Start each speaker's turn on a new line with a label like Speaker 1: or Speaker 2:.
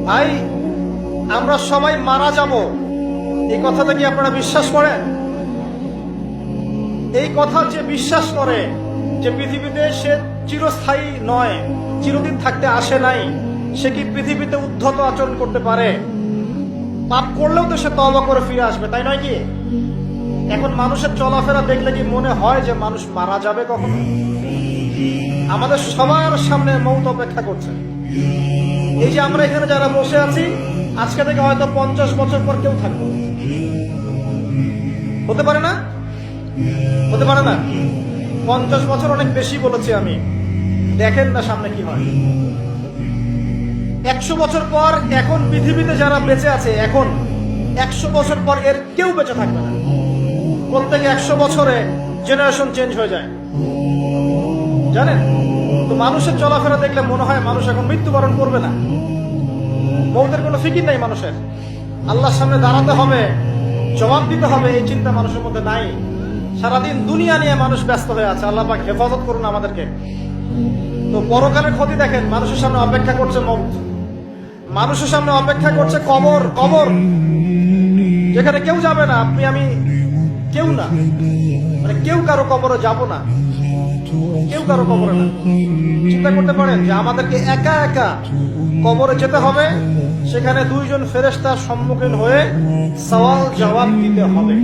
Speaker 1: ভাই, আমরা সবাই মারা যাব, এই কথাটা কি আপনারা বিশ্বাস করেন? এই কথা যে বিশ্বাস করে যে পৃথিবীতে সে চিরস্থায়ী নয়, চিরদিন থাকতে আসে নাই, সে কি পৃথিবীতে উদ্ধত আচরণ করতে পারে? পাপ করলেও তো সে তওবা করে ফিরে আসবে, তাই নয় কি? এখন মানুষের চলাফেরা দেখলে কি মনে হয় যে মানুষ মারা যাবে কখনো? আমাদের সবার সামনে মৌত অপেক্ষা করছে। এই যে আমরা এখানে যারা বসে আছি, আজকে থেকে হয়তো 50 বছর পর কেউ থাকবো, হতে পারে না? হতে পারে না? 50 বছর অনেক বেশি বলেছি আমি, দেখেন না সামনে কি হয়। 100 বছর পর এখন পৃথিবীতে যারা বেঁচে আছে, এখন 100 বছর পর এর কেউ বেঁচে থাকবে না। প্রত্যেক 100 বছরে জেনারেশন চেঞ্জ হয়ে যায়, জানেন? তো মানুষের চলাফেরা দেখলে মনে হয় মানুষ এখন মৃত্যুবরণ করবে না। মৌতের কোনো ফিকির নাই মানুষের। আল্লাহর সামনে দাঁড়াতে হবে, জবাব দিতে হবে, এই চিন্তা মানুষের মধ্যে নাই। সারাদিন দুনিয়া নিয়ে মানুষ ব্যস্ত হয়ে আছে। আল্লাহ পাক হেফাজত করুন আমাদেরকে। তো পরকালের ক্ষতি দেখেন, মানুষের সামনে অপেক্ষা করছে মৌত, মানুষের সামনে অপেক্ষা করছে কবর। কবর যেখানে কেউ যাবে না, আপনি আমি কেউ না, মানে কেউ কারো কবরে যাব না, কেউ কারো কবরে না। চিন্তা করতে পারেন যে আমাদেরকে একা একা কবরে যেতে হবে, সেখানে 2 জন ফেরেশতার সম্মুখীন হয়ে সওয়াল জবাব দিতে হবে।